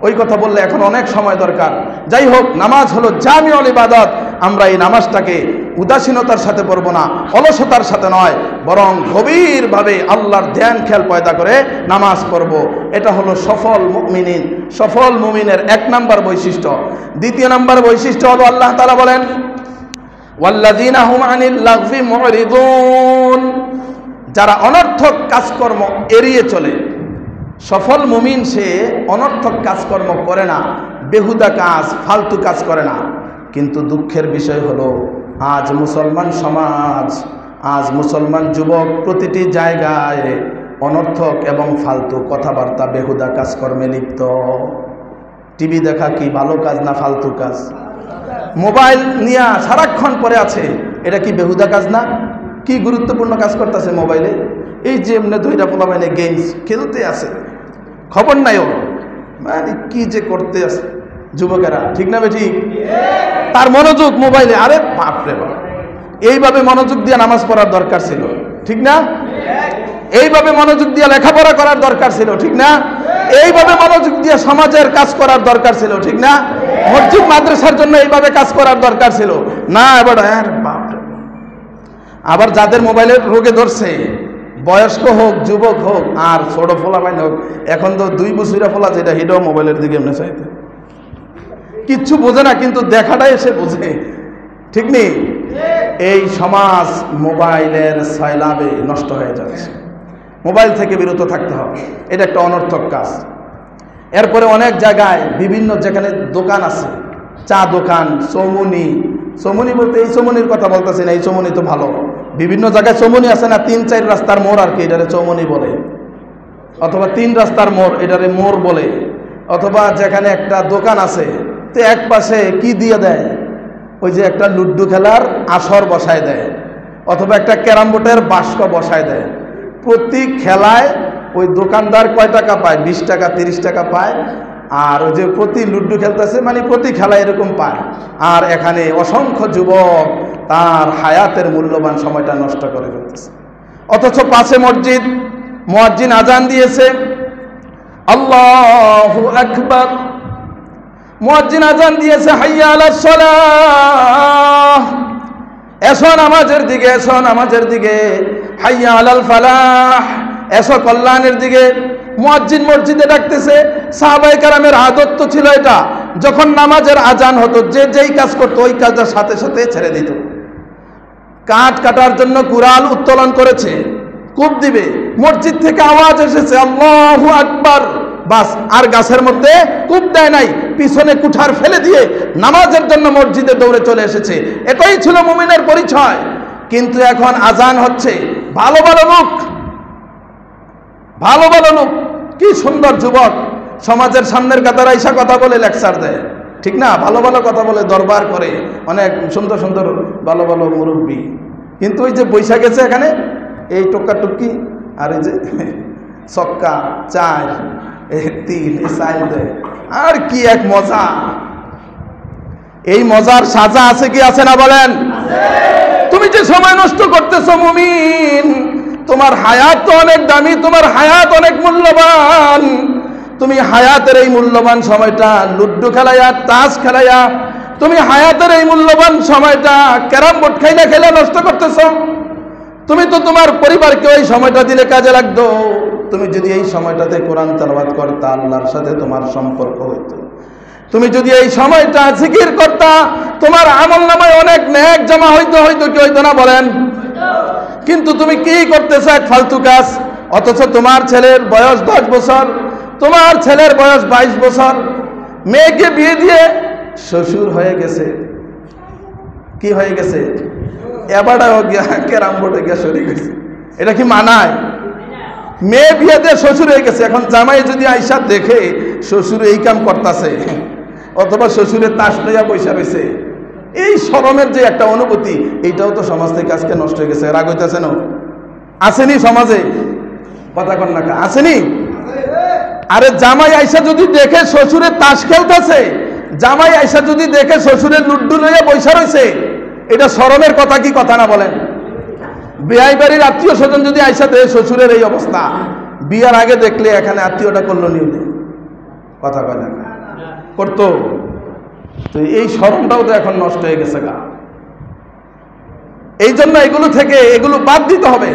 ওই কথা বললে এখন অনেক সময় দরকার। যাই হোক, নামাজ হলো জামিউল ইবাদত। আমরা এই নামাজটাকে উদাসীনতার সাথে পড়ব না, অলসতার সাথে নয়, বরং গভীরভাবে আল্লাহর ধ্যান খেয়াল পয়দা করে নামাজ পড়ব। এটা হলো সফল মুমিনিন, সফল মুমিনের 1 নম্বর বৈশিষ্ট্য। 2 নম্বর বৈশিষ্ট্য হলো আল্লাহ তাআলা বলেন, ওয়াল্লাযীনা হুম আনিল লাগফি মুরিদুন, যারা অনর্থক কাজকর্ম এড়িয়ে চলে। সফল মুমিন সে অনর্থক কাজকর্ম করে না, বেহুদা কাজ, ফালতু কাজ করে না। কিন্তু দুঃখের বিষয় হলো আজ মুসলমান সমাজ, আজ মুসলমান যুবক প্রতিটি জায়গায় অনর্থক এবং ফালতু কথাবার্তা, বেহুদা কাজকর্মে লিপ্ত। টিভি দেখা কি ভালো কাজ না ফালতু কাজ? মোবাইল নিয়ে সারাক্ষণ পড়ে আছে, এটা কি বেহুদা কাজ না? কি গুরুত্বপূর্ণ কাজ করতেছে মোবাইলে? এই যে এমনি দুইটা পোলাপাইনে গেমস খেলতে আছে, খবর নাই ওর, মানে কি যে করতে আছে যুবকেরা, ঠিক না ঠিক? তার মনোযোগ মোবাইলে। আরে বাপরে বাপ, এইভাবে মনোযোগ দিয়ে নামাজ পড়ার দরকার ছিল, ঠিক না? এইভাবে মনোযোগ দিয়ে লেখাপড়া করার দরকার ছিল, ঠিক না? এইভাবে মনোযোগ দিয়ে সমাজের কাজ করার দরকার ছিল, ঠিক না? মসজিদ মাদ্রাসার জন্য এইভাবে কাজ করার দরকার ছিল না। এবার বাপরে, আবার যাদের মোবাইলের রোগে ধরছে, বয়স্ক হোক, যুবক হোক, আর ছোট ফোলাপাইন হোক, এখন তো 2 বছরের ফোলা যেটা, সেটাও মোবাইলের দিকে এমনি চাইতে, কিচ্ছু বোঝে না, কিন্তু দেখাটাই এসে বোঝে, ঠিক নেই? এই সমাজ মোবাইলের সয়লাবে নষ্ট হয়ে যাচ্ছে। মোবাইল থেকে বিরত থাকতে হবে, এটা একটা অনর্থক কাজ। এরপরে অনেক জায়গায় বিভিন্ন যেখানে দোকান আছে, চা দোকান, চৌমুনি, চৌমুনি বলতে এই চৌমুনির কথা বলতেছি না, এই চৌমুনি তো ভালো, বিভিন্ন জায়গায় চৌমুনি আছে না, 3-4 রাস্তার মোড় আর কি, এটারে চৌমুনি বলে, অথবা 3 রাস্তার মোড়, এটারে মোড় বলে। অথবা যেখানে একটা দোকান আছে, তো এক পাশে কি দিয়ে দেয়, ওই যে একটা লুড্ডু খেলার আসর বসায় দেয়, অথবা একটা ক্যারাম বোর্ডের বাস্ক বসায় দেয়। প্রতি খেলায় ওই দোকানদার কয় টাকা পায়? 20 টাকা 30 টাকা পায়। আর ওই যে প্রতি লুড্ডু খেলতেছে, মানে প্রতি খেলায় এরকম পায়। আর এখানে অসংখ্য যুবক তার হায়াতের মূল্যবান সময়টা নষ্ট করে ফেলতেছে। অথচ পাশে মসজিদ, মুয়াজ্জিন আজান দিয়েছে, আল্লাহু আকবার, মুয়াজ্জিন আজান দিয়েছে, হাইয়া আলাস সালাহ, এসো নামাজের দিকে, এসো নামাজের দিকে, হাইয়া আলাল ফালাহ, এসো কল্যাণের দিকে। মুয়াজ্জিন মসজিদে ডাকতেছে। সাহাবায়ে কেরামের আদত তো ছিল এটা, যখন নামাজের আজান হতো যে যেই কাজ করতো ওই কাজটার সাথে সাথে ছেড়ে দিত। কাঠ কাটার জন্য কুড়াল উত্তোলন করেছে, কূপ দিবে, মসজিদ থেকে আওয়াজ এসেছে আল্লাহু আকবার, বাস আর গাছের মধ্যে কূপ দেয় নাই, পিছনে কুঠার ফেলে দিয়ে নামাজের জন্য মসজিদে দৌড়ে চলে এসেছে। এটাই ছিল মুমিনের পরিচয়। কিন্তু এখন আজান হচ্ছে, ভালো ভালো লোক, ভালো ভালো লোক, কি সুন্দর যুবক সমাজের সামনের কাতারে এসে কথা বলে লেকচার দেয়, ঠিক না? ভালো ভালো কথা বলে, দরবার করে, অনেক সুন্দর সুন্দর ভালো ভালো মুরব্বী। কিন্তু ওই যে বৈশা গেছে এখানে এই টোক্কা টুক্কি আর এই যে ছক্কা চার তিল চাল দেয়, আর কি এক মজা। এই মজার সাজা আছে কি আছে না বলেন? তুমি যে সময় নষ্ট করতেছো মুমিন, তোমার হায়াত তো অনেক দামি, তোমার হায়াত অনেক মূল্যবান। তুমি হায়াতের এই মূল্যবান সময়টা লুড্ডু খেলাইয়া, তাস খেলাইয়া, তুমি হায়াতের এই মূল্যবান সময়টা ক্যারাম বোর্ড খাইলা খেলা নষ্ট করতেছো। তুমি তো তোমার পরিবারকে ওই সময়টা দিলে কাজে লাগতো। তুমি যদি এই সময়টাতে কোরআন তেলাওয়াত করতা, আল্লাহর সাথে তোমার সম্পর্ক হইতো। তুমি যদি এই সময়টা জিকির করতা, তোমার আমলনামায় অনেক নেক জমা হইতো, হইতো কি হইতো না বলেন? কিন্তু তুমি কি করতেছ? এক ফালতু কাজ। অথচ তোমার ছেলের বয়স 10 বছর, তোমার ছেলের বয়স 22 বছর, মেয়েকে বিয়ে দিয়ে শ্বশুর হয়ে গেছে। কি হয়ে গেছে? এবারও গিয়া ক্যারাম বোর্ডে গিয়া শরীর গেছে। এটা কি মানায়? মেয়ে বিয়ে দিয়ে শ্বশুর হয়ে গেছে। এখন জামাই যদি আইসা দেখে শ্বশুর এই কাম করতেছে, অথবা শ্বশুরের তাস লইয়া পয়সা রয়েছে, এই শরমের যে একটা অনুভূতি, এইটাও তো সমাজ থেকে আজকে নষ্ট হয়ে গেছে। রাগ হইতেছে না? আসেনি সমাজে? কথা কন না, আসেনি? আরে জামাই আইসা যদি দেখে শ্বশুরের তাস খেলতেছে, জামাই আইসা যদি দেখে শ্বশুরের লুড্ডু লইয়া পয়সা রয়েছে, এটা শরমের কথা কি কথা না বলেন? বিয়াই বাড়ির আত্মীয় স্বজন যদি আইসা দেখে শ্বশুরের এই অবস্থা, বিয়ার আগে দেখলে এখানে আত্মীয়টা করলো নিউলে, কথা কয় না করতো। তো এই শরমটাও তো এখন নষ্ট হয়ে গেছে গা। এই জন্য এগুলো থেকে এগুলো বাদ দিতে হবে।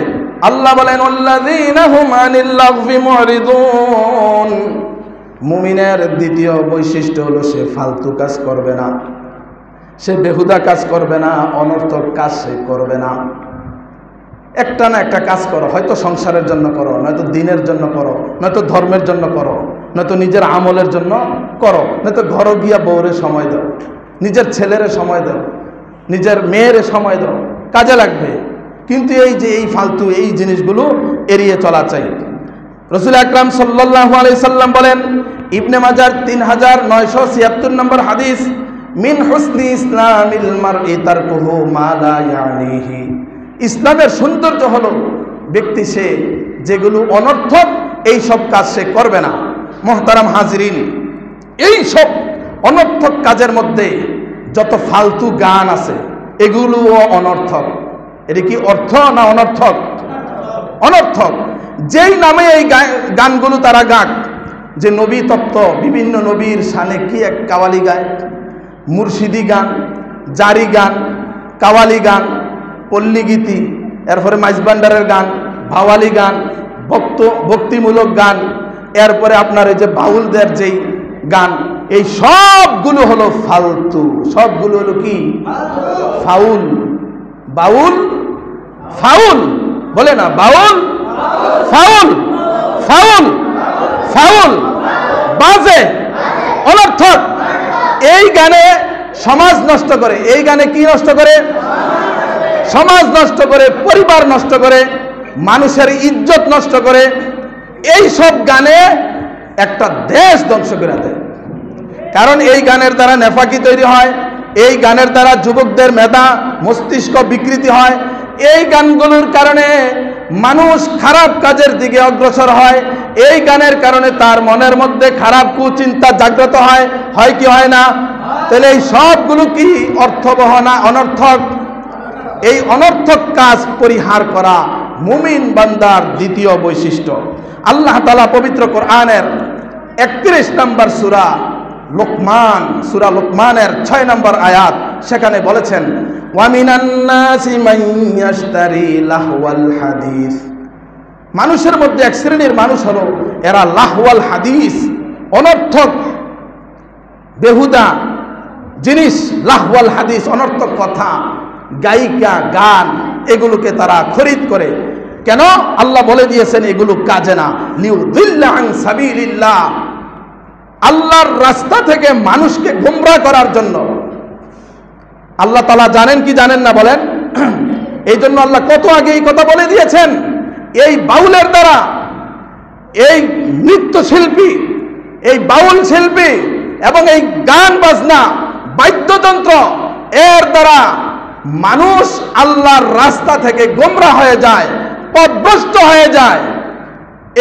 আল্লাহ বলেন আল্লাযীনা হুম আনিল লাগফি মুরিদুন, মুমিনের দ্বিতীয় বৈশিষ্ট্য হলো সে ফালতু কাজ করবে না, সে বেহুদা কাজ করবে না, অনর্থক কাজ সে করবে না। একটা না একটা কাজ করো, হয়তো সংসারের জন্য করো, নয়তো দিনের জন্য করো, নয়তো ধর্মের জন্য করো, নয়তো নিজের আমলের জন্য করো, নয়তো ঘরে গিয়া বউরে সময় দাও, নিজের ছেলেরে সময় দাও, নিজের মেয়েরে সময় দাও, কাজে লাগবে। কিন্তু এই যে এই ফালতু এই জিনিসগুলো এড়িয়ে চলা চাই। রাসূল আকরাম সাল্লাল্লাহু আলাইহি সাল্লাম বলেন, ইবনে মাজার 3976 নম্বর হাদিস, মিন হুসনি ইসলামিল মারই তারকুহু মা লা ইয়ানিহি, ইসলামের সৌন্দর্য হলো ব্যক্তি সে যেগুলো অনর্থক এই সব কাজ সে করবে না। মুহতারাম হাজিরিন, এই সব অনর্থক কাজের মধ্যে যত ফালতু গান আছে এগুলোও অনর্থক। এটা কি অর্থ না অনর্থক? অনর্থক। যেই নামে এই গানগুলো তারা গাক, যে নবী তত্ত্ব, বিভিন্ন নবীর শানে কি এক কাওয়ালি গায়, মুর্শিদি গান, জারি গান, কাওয়ালি গান, পল্লীগীতি, এরপরে মাইজবান্ডারের গান, ভাওয়ালি গান, ভক্তিমূলক গান, এরপরে আপনার এই যে বাউলদের যেই গান, এই সবগুলো হলো ফালতু, সবগুলো হলো কি? ফাউল। বাউল ফাউল বলে না, বাউল ফাউল, ফাউল ফাউল, বাজে, অনর্থক। এই গানে সমাজ নষ্ট করে। এই গানে কি নষ্ট করে? সমাজ নষ্ট করে, পরিবার নষ্ট করে, মানুষের ইজ্জত নষ্ট করে। এই সব গানে একটা দেশ ধ্বংস করে দেয়। কারণ এই গানের দ্বারা নেফাকি তৈরি হয়, এই গানের দ্বারা যুবকদের মেধা মস্তিষ্ক বিকৃতি হয়, এই গানগুলোর কারণে মানুষ খারাপ কাজের দিকে অগ্রসর হয়, এই গানের কারণে তার মনের মধ্যে খারাপ কুচিন্তা জাগ্রত হয়, হয় কি হয় না? তাহলে এই সবগুলো কি অর্থবহ না অনর্থক? এই অনর্থক কাজ পরিহার করা মুমিন বান্দার দ্বিতীয় বৈশিষ্ট্য। আল্লাহ তাআলা পবিত্র কোরআনের 31 নম্বর সূরা লোকমানের 6 নম্বর আয়াত, সেখানে বলেছেন ওয়া মিনান নাসি মান ইয়াশতারি লাহওয়াল হাদিস। মানুষের মধ্যে এক শ্রেণীর মানুষ হলো এরা লাহওয়াল হাদিস, অনর্থক বেহুদা জিনিস, লাহওয়াল হাদিস অনর্থক কথা, গায়িকা, গান, এগুলোকে তারা খরিদ করে। কেন? আল্লাহ বলে দিয়েছেন এগুলো কাজে না। লিউযিল্লা আন সাবিলিল্লাহ, আল্লাহর রাস্তা থেকে মানুষকে গোমরাহ করার জন্য। আল্লাহ তাআলা জানেন কি জানেন না বলেন? এই জন্য আল্লাহ কত আগে এই কথা বলে দিয়েছেন, এই বাউলের দ্বারা, এই নৃত্যশিল্পী, এই বাউল শিল্পী এবং এই গান বাজনা, বাদ্যযন্ত্র, এর দ্বারা মানুষ আল্লাহর রাস্তা থেকে গোমরাহ হয়ে যায়, পথভ্রষ্ট হয়ে যায়।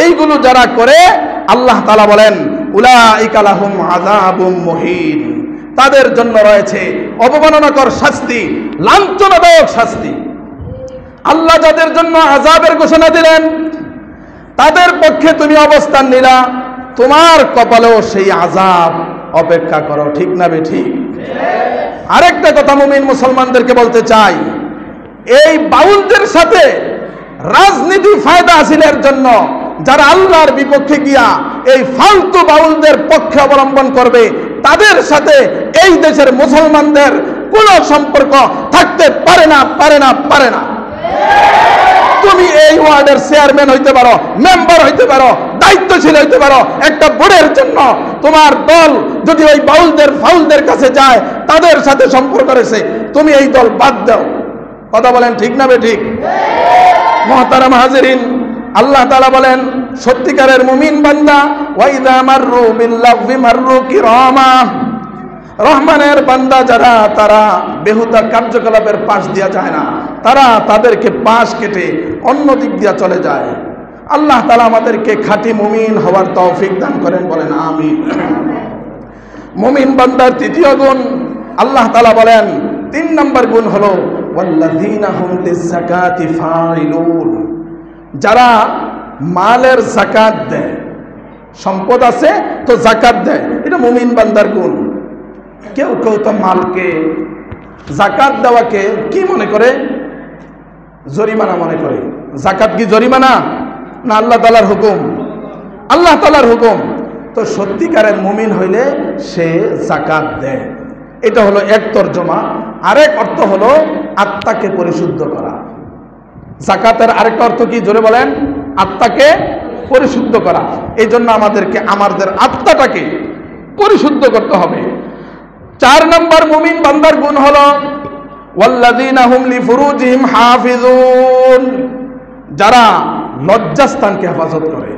এইগুলো যারা করে আল্লাহ তাআলা বলেন উলাইকা লাহুম আযাবুম মুহিন, তাদের জন্য রয়েছে অবমাননাকর শাস্তি, লাঞ্ছনাদায়ক শাস্তি। আল্লাহ যাদের জন্য আযাবের ঘোষণা দিলেন তাদের পক্ষে তুমি অবস্থান নিলা, তোমার কপালেও সেই আযাব অপেক্ষা করো। ঠিক না বেঠিক? আরেকটা কথা মুমিন মুসলমানদেরকে বলতে চাই, এই বাউলদের সাথে রাজনীতি ফায়দা হাসিলের জন্য যারা আল্লাহর বিপক্ষে গিয়া এই ফালতু বাউলদের পক্ষে অবলম্বন করবে, তাদের সাথে এই দেশের মুসলমানদের কোনো সম্পর্ক থাকতে পারে না, পারে না, পারে না। তুমি এই ওয়ার্ডের চেয়ারম্যান হইতে পারো, মেম্বার হইতে পারো, দায়িত্বশীল হইতে পারো, একটা বোর্ডের জন্য তোমার দল যদি ওই বাউলদের ফাউলদের কাছে যায়, তাদের সাথে সম্পর্ক রয়েছে, তুমি এই দল বাদ দাও। কথা বলেন ঠিক না বেঠিক? মুহতারাম হাজিরিন, আল্লাহ তাআলা বলেন সত্যিকারের মুমিন বান্দা ওয়াইদা মাররু বিল্লাগহি মাররু কিরামা, রহমানের বান্দা যারা, তারা বেহুদা কার্যকলাপের পাশ দিয়া যায় না, তারা তাদেরকে পাশ কেটে অন্য দিক দিয়া চলে যায়। আল্লাহ তাআলা আমাদেরকে খাঁটি মুমিন হওয়ার তৌফিক দান করেন, বলেন আমিন। মুমিন বান্দার তৃতীয় গুণ আল্লাহ তাআলা বলেন 3 নম্বর গুণ হলো ওয়াল্লাযীনা হুম লিয-যাকাতি ফাইলুন, যারা মালের যাকাত দেয়, সম্পদ আছে তো যাকাত দেয়, এটা মুমিন বান্দার গুণ। কেউ কেউ তো মালকে, যাকাত দেওয়াকে কি মনে করে? জরিমানা মনে করে। যাকাত কি জরিমানা? না, আল্লাহ তাআলার হুকুম, আল্লাহ তাআলার হুকুম। তো সত্যিকারের মুমিন হইলে সে যাকাত দেয়, এটা হলো এক তর্জমা। আরেক অর্থ হলো আত্মাকে পরিশুদ্ধ করা। যাকাতের আরেকটা অর্থ কি জোরে বলেন? আত্মাকে পরিশুদ্ধ করা। এই জন্য আমাদেরকে আমাদের আত্মাটাকে পরিশুদ্ধ করতে হবে। 4 নম্বর মুমিন বান্দার গুণ হলো ওয়াল্লাযীনা হুম লিফুরুজিহিম হাফিজুন, যারা লজ্জাস্থানকে হেফাজত করে।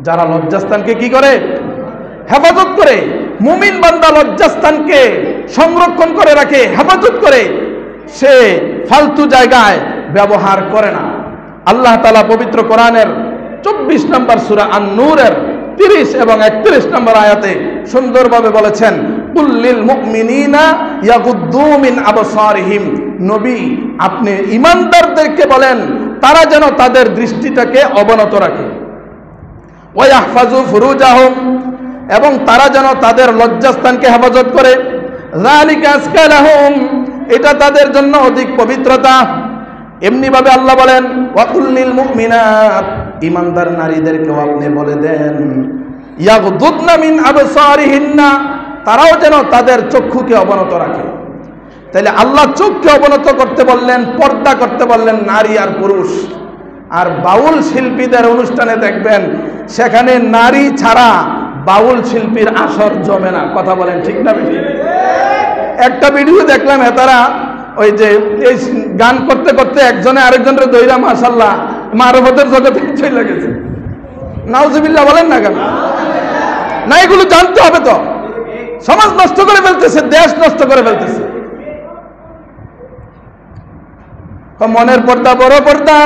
যারা লজ্জাস্থানকে কি করে? হেফাজত করে। মুমিন বান্দা লজ্জাস্থানকে সংরক্ষণ করে রাখে, হেফাজত করে, সে ফালতু জায়গায় ব্যবহার করে না। আল্লাহ তাআলা পবিত্র কোরআনের 24 নম্বর সূরা আন-নূরের 30 এবং 31 নম্বর আয়াতে সুন্দরভাবে বলেছেন কুল্লিল মুমিনিনা ইয়াগুদ্দু মিন আবসারিহিম, নবী আপনি ঈমানদারদেরকে বলেন তারা যেন তাদের দৃষ্টিটাকে অবনত রাখে। ওয়া ইয়াহফাজু ফুরুজাহুম, এবং তারা যেন তাদের লজ্জাস্থানকে হেফাজত করে। যালিকা আজকা লাহুম, এটা তাদের জন্য অধিক পবিত্রতা। এমনি ভাবে আল্লাহ বলেন ওয়া কুল্লিল মুমিনাত, ঈমানদার নারীদেরকেও আপনি বলে দেন ইয়াগদুদনা মিন আবসারিহিন্না, তারাও যেন তাদের চক্ষুকে অবনত রাখে। তাহলে আল্লাহ চোখকে অবনত করতে বললেন, পর্দা করতে বললেন নারী আর পুরুষ। আর বাউল শিল্পীদের অনুষ্ঠানে দেখবেন সেখানে নারী ছাড়া বাউল শিল্পীর আসর জমে না। কথা বলেন ঠিক না বেঠিক? একটা ভিডিও দেখলাম, তারা ওই যে এই গান করতে করতে একজনে আরেকজনের দইরা মাশাআল্লাহ মারফতের জগতে চলে গেছে। নাউজুবিল্লাহ বলেন না কেন? না, এগুলো জানতে হবে তো। সমাজ নষ্ট করে ফেলতেছে, দেশ নষ্ট করে ফেলতেছে। মনের পর্দা বড় পর্দা,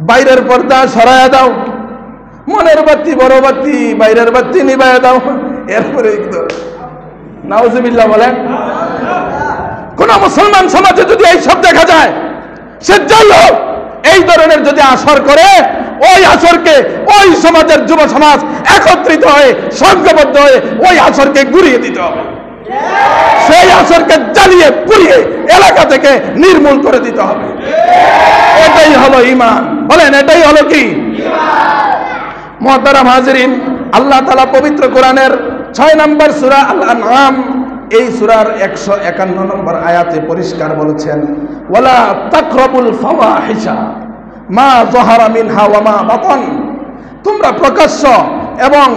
বাইরের পর্দা সরাইয়া দাও। মনের বাতি বড় বাতি, বাইরের বাতি নিভাইয়া দাও। এরপরে নাউজুবিল্লাহ বলেন। কোন মুসলমান সমাজে যদি এই সব দেখা যায়, সে যাই হোক এই ধরনের যদি আসর করে, ওই আসরকে ওই সমাজের যুব সমাজ একত্রিত হয়ে সংঘবদ্ধ হয়ে ওই আসরকে ঘুরিয়ে দিতে হবে, সেই আসরকে জ্বালিয়ে পুড়িয়ে এলাকা থেকে নির্মূল করে দিতে হবে। এটাই হলো ঈমান। বলেন, এটাই হলো কি? মুহতারাম হাজিরিন, আল্লাহ তাআলা পবিত্র কোরআনের 6 নম্বর সূরা আল আনআম, এই সূরার 151 নম্বর আয়াতে পরিষ্কার বলেছেন, ওয়ালা তাকরাবুল ফাওয়াহিশা মা যাহারা মিনহা ওয়া মা বাতান, তোমরা প্রকাশ্য এবং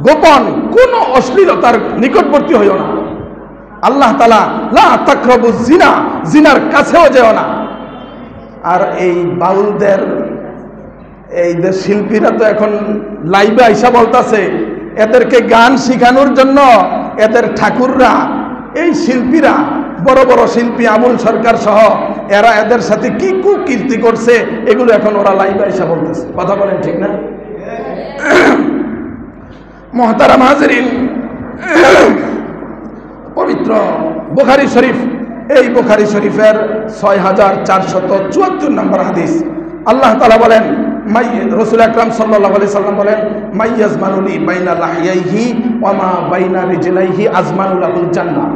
গোপন কোন অশ্লীলতার নিকটবর্তী হইও না। আল্লাহ তাআলা লা তাকরাবুজ জিনা, জিনার কাছেও যেও না। আর এই বাউলদের, এই যে শিল্পীরা তো এখন লাইভে আইসা বলতাছে এদেরকে গান শিখানোর জন্য এদের ঠাকুররা, এই শিল্পীরা, বড় বড় শিল্পী আবুল সরকার সহ এরা এদের সাথে কি কুকীর্তি করছে, এগুলো এখন ওরা লাইভে আইসা বলতেছে। কথা বলেন, ঠিক না? মুহতারাম হাজিরিন, পবিত্র বুখারী শরীফ, এই বুখারী শরীফের 6474 নম্বর হাদিস, আল্লাহ তাআলা বলেন, রাসূল আকরাম সাল্লাল্লাহু আলাইহি সাল্লাম বলেন, মাইয়াজমানুলি বাইনা লাহিয়াইহি ওয়া মা বাইনা রিজলাইহি আজমানু লাহুল জান্নাহ।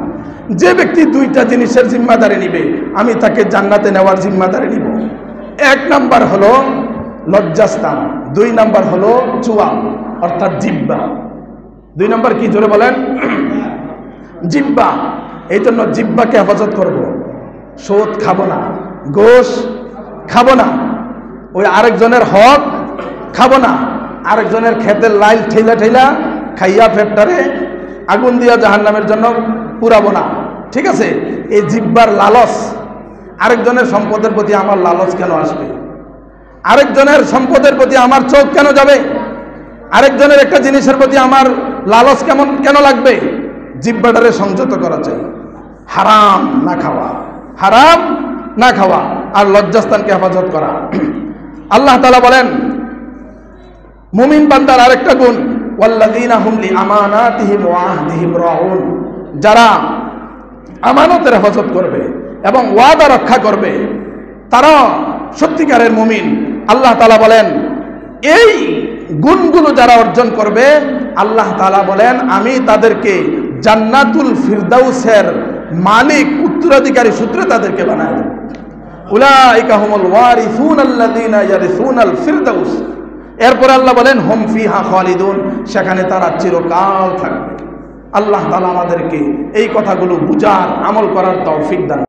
যে ব্যক্তি দুইটা জিনিসের জিম্মাদারি নিবে, আমি তাকে জান্নাতে নেওয়ার জিম্মাদারি নিব। 1 নাম্বার হলো লজ্জাস্থান, 2 নাম্বার হলো চুয়াল অর্থাৎ জিহ্বা। 2 নাম্বার কি, জোরে বলেন? জিহ্বা। এই জন্য জিহ্বাকে হেফাজত করব। সুদ খাবো না, ঘুষ খাবো না, ওই আরেকজনের হক খাবো না, আরেকজনের ক্ষেতের লাইল ঠেলা ঠেলা খাইয়া ফেপটারে আগুন দিয়া জাহান্নামের জন্য পুরাবো না। ঠিক আছে? এই জিহ্বার লালস, আরেকজনের সম্পদের প্রতি আমার লালস কেন আসবে? আরেকজনের সম্পদের প্রতি আমার চোখ কেন যাবে? আরেকজনের একটা জিনিসের প্রতি আমার লালস কেন লাগবে? জিহ্বাটারে সংযত করা চাই। হারাম না খাওয়া, হারাম না খাওয়া, আর লজ্জাস্থানকে হেফাজত করা। আল্লাহ তাআলা বলেন, মুমিন বান্দার আরেকটা গুণ, ওয়াল্লাযীনা হুম লিআমানাতিহিম ওয়া আহদিহিম রাউন, যারা আমানতের হেফাজত করবে এবং ওয়াদা রক্ষা করবে, তারা সত্যিকারের মুমিন। আল্লাহ তাআলা বলেন, এই গুণগুলো যারা অর্জন করবে, আল্লাহ তাআলা বলেন, আমি তাদেরকে জান্নাতুল ফিরদাউসের মালিক, উত্তরাধিকারী সূত্রে তাদেরকে বানায় দেব। উলাইকা হুমুল ওয়ারিসুন আল্লাযীনা ইয়ারিসুনাল ফিরদাউস। এরপর আল্লাহ বলেন, হুম ফিহা খালিদুন, সেখানে তারা চিরকাল থাকবে। আল্লাহ তাআলা আমাদেরকে এই কথাগুলো বুঝার, আমল করার তৌফিক দান।